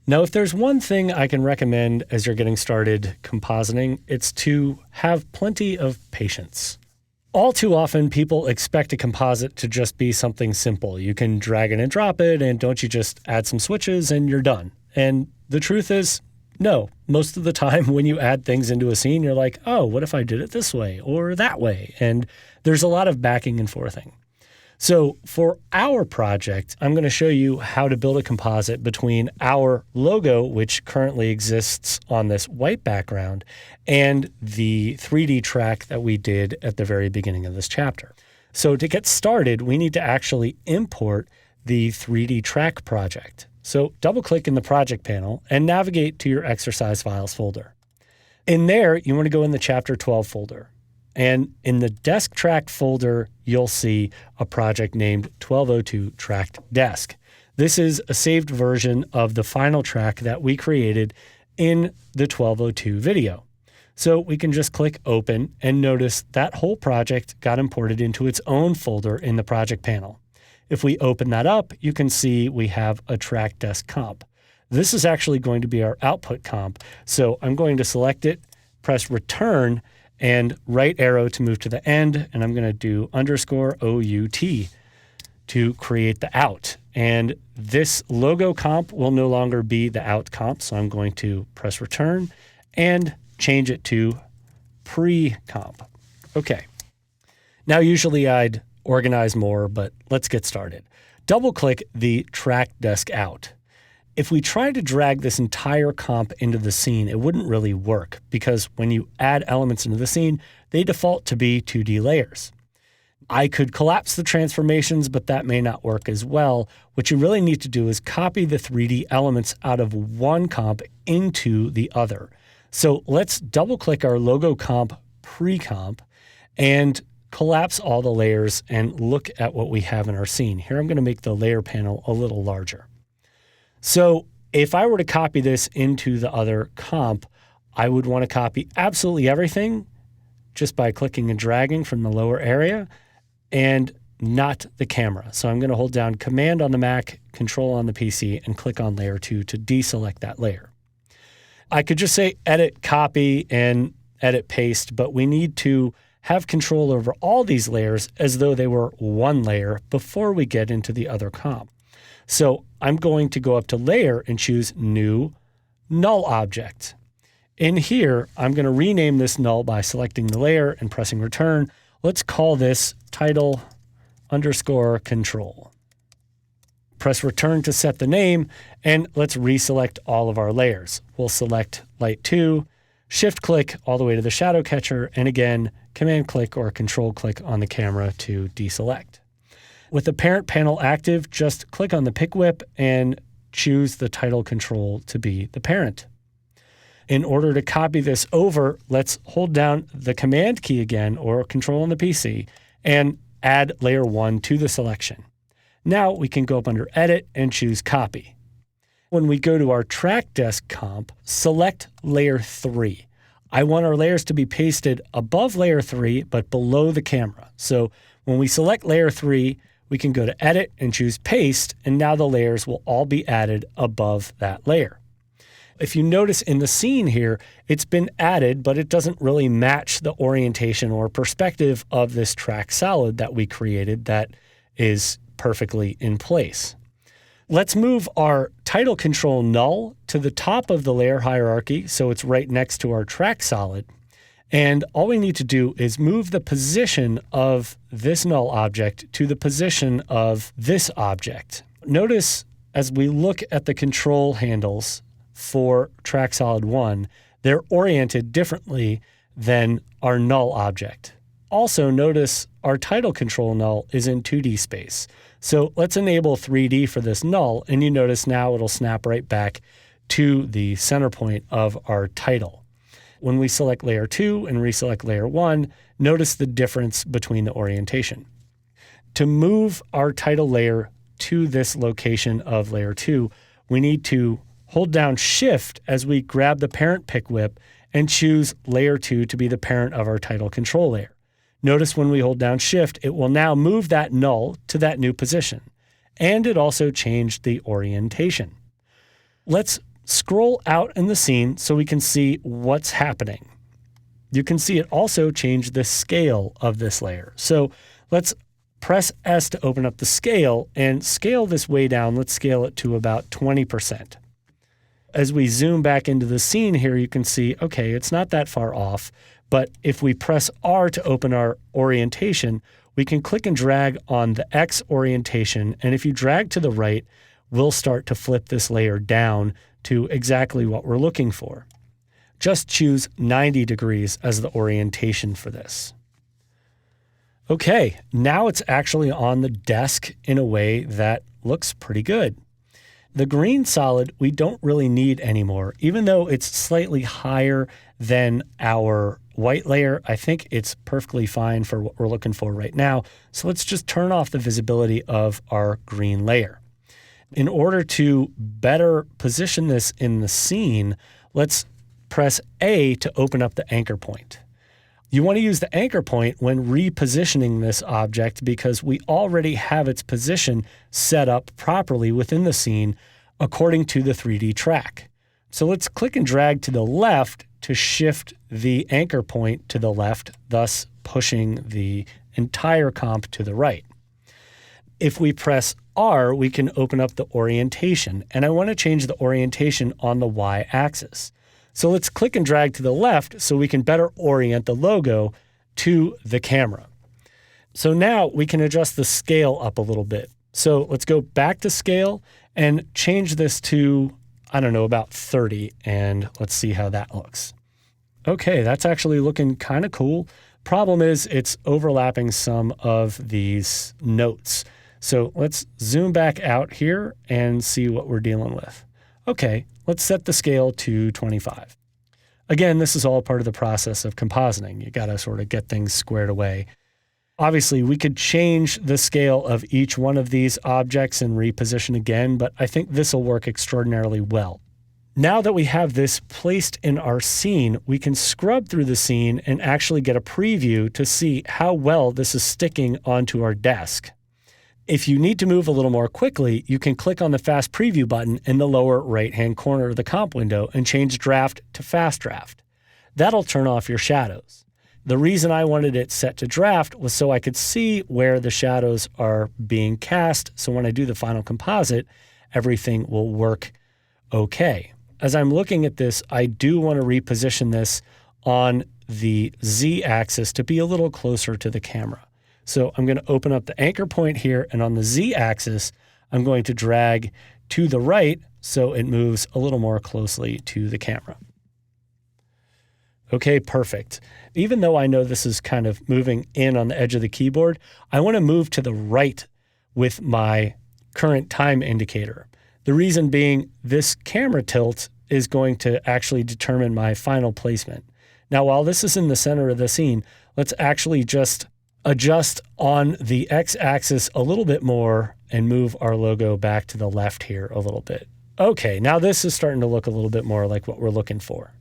Now, if there's one thing I can recommend as you're getting started compositing, it's to have plenty of patience. All too often, people expect a composite to just be something simple. You can drag it and drop it, and don't you just add some switches and you're done. And the truth is, no. Most of the time when you add things into a scene, you're like, oh, what if I did it this way or that way? And there's a lot of backing and forthing. So for our project, I'm going to show you how to build a composite between our logo, which currently exists on this white background, and the 3D track that we did at the very beginning of this chapter. So to get started, we need to actually import the 3D track project. So double-click in the project panel and navigate to your exercise files folder. In there, you want to go in the Chapter 12 folder. And in the desk track folder, you'll see a project named 1202 Tracked Desk. This is a saved version of the final track that we created in the 1202 video. So we can just click Open and notice that whole project got imported into its own folder in the project panel. If we open that up, you can see we have a track desk comp. This is actually going to be our output comp. So I'm going to select it, press Return, and right arrow to move to the end, and I'm going to do _OUT to create the out. And this logo comp will no longer be the out comp, so I'm going to press Return and change it to pre-comp. Okay. Now usually I'd organize more, but let's get started. Double-click the track desk out. If we tried to drag this entire comp into the scene, it wouldn't really work because when you add elements into the scene, they default to be 2D layers. I could collapse the transformations, but that may not work as well. What you really need to do is copy the 3D elements out of one comp into the other. So let's double-click our logo comp pre-comp and collapse all the layers and look at what we have in our scene. Here I'm going to make the layer panel a little larger. So if I were to copy this into the other comp, I would want to copy absolutely everything just by clicking and dragging from the lower area and not the camera. So I'm going to hold down Command on the Mac, Control on the PC, and click on Layer 2 to deselect that layer. I could just say Edit, Copy, and Edit, Paste, but we need to have control over all these layers as though they were one layer before we get into the other comp. So I'm going to go up to Layer and choose New, Null Object. In here, I'm going to rename this null by selecting the layer and pressing Return. Let's call this Title _ Control. Press Return to set the name, and let's reselect all of our layers. We'll select Light 2, Shift-click all the way to the shadow catcher, and again, Command-click or Control-click on the camera to deselect. With the parent panel active, just click on the pick whip and choose the title control to be the parent. In order to copy this over, let's hold down the Command key again, or Control on the PC, and add Layer 1 to the selection. Now we can go up under Edit and choose Copy. When we go to our track desk comp, select Layer 3. I want our layers to be pasted above Layer 3, but below the camera. So when we select Layer 3, we can go to Edit and choose Paste, and now the layers will all be added above that layer. If you notice in the scene here, it's been added, but it doesn't really match the orientation or perspective of this track solid that we created that is perfectly in place. Let's move our title control null to the top of the layer hierarchy so it's right next to our track solid. And all we need to do is move the position of this null object to the position of this object. Notice as we look at the control handles for track solid 1, they're oriented differently than our null object. Also notice our title control null is in 2D space. So let's enable 3D for this null, and you notice now it'll snap right back to the center point of our title. When we select Layer 2 and reselect Layer 1, notice the difference between the orientation. To move our title layer to this location of Layer 2, we need to hold down Shift as we grab the parent pick whip and choose Layer 2 to be the parent of our title control layer. Notice when we hold down Shift, it will now move that null to that new position. And it also changed the orientation. Let's scroll out in the scene so we can see what's happening. You can see it also changed the scale of this layer. So let's press S to open up the scale and scale this way down. Let's scale it to about 20%. As we zoom back into the scene here, you can see, okay, it's not that far off, but if we press R to open our orientation, we can click and drag on the X orientation, and if you drag to the right, we'll start to flip this layer down to exactly what we're looking for. Just choose 90 degrees as the orientation for this. Okay, now it's actually on the desk in a way that looks pretty good. The green solid we don't really need anymore. Even though it's slightly higher than our white layer, I think it's perfectly fine for what we're looking for right now. So let's just turn off the visibility of our green layer. In order to better position this in the scene, let's press A to open up the anchor point. You want to use the anchor point when repositioning this object because we already have its position set up properly within the scene according to the 3D track. So let's click and drag to the left to shift the anchor point to the left, thus pushing the entire comp to the right. If we press R, we can open up the orientation, and I want to change the orientation on the Y-axis. So let's click and drag to the left so we can better orient the logo to the camera. So now we can adjust the scale up a little bit. So let's go back to scale and change this to, I don't know, about 30, and let's see how that looks. Okay, that's actually looking kind of cool. Problem is it's overlapping some of these notes. So let's zoom back out here and see what we're dealing with. Okay, let's set the scale to 25. Again, this is all part of the process of compositing. You got to sort of get things squared away. Obviously, we could change the scale of each one of these objects and reposition again, but I think this will work extraordinarily well. Now that we have this placed in our scene, we can scrub through the scene and actually get a preview to see how well this is sticking onto our desk. If you need to move a little more quickly, you can click on the Fast Preview button in the lower right-hand corner of the comp window and change Draft to Fast Draft. That'll turn off your shadows. The reason I wanted it set to draft was so I could see where the shadows are being cast, so when I do the final composite, everything will work okay. As I'm looking at this, I do want to reposition this on the Z-axis to be a little closer to the camera. So I'm going to open up the anchor point here, and on the Z-axis, I'm going to drag to the right so it moves a little more closely to the camera. Okay, perfect. Even though I know this is kind of moving in on the edge of the keyboard, I want to move to the right with my current time indicator. The reason being this camera tilt is going to actually determine my final placement. Now, while this is in the center of the scene, let's actually just adjust on the X-axis a little bit more and move our logo back to the left here a little bit. Okay, now this is starting to look a little bit more like what we're looking for.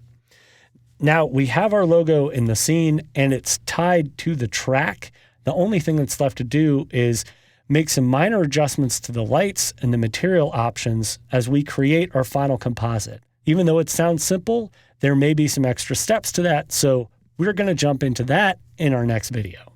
Now we have our logo in the scene and it's tied to the track. The only thing that's left to do is make some minor adjustments to the lights and the material options as we create our final composite. Even though it sounds simple, there may be some extra steps to that, so we're going to jump into that in our next video.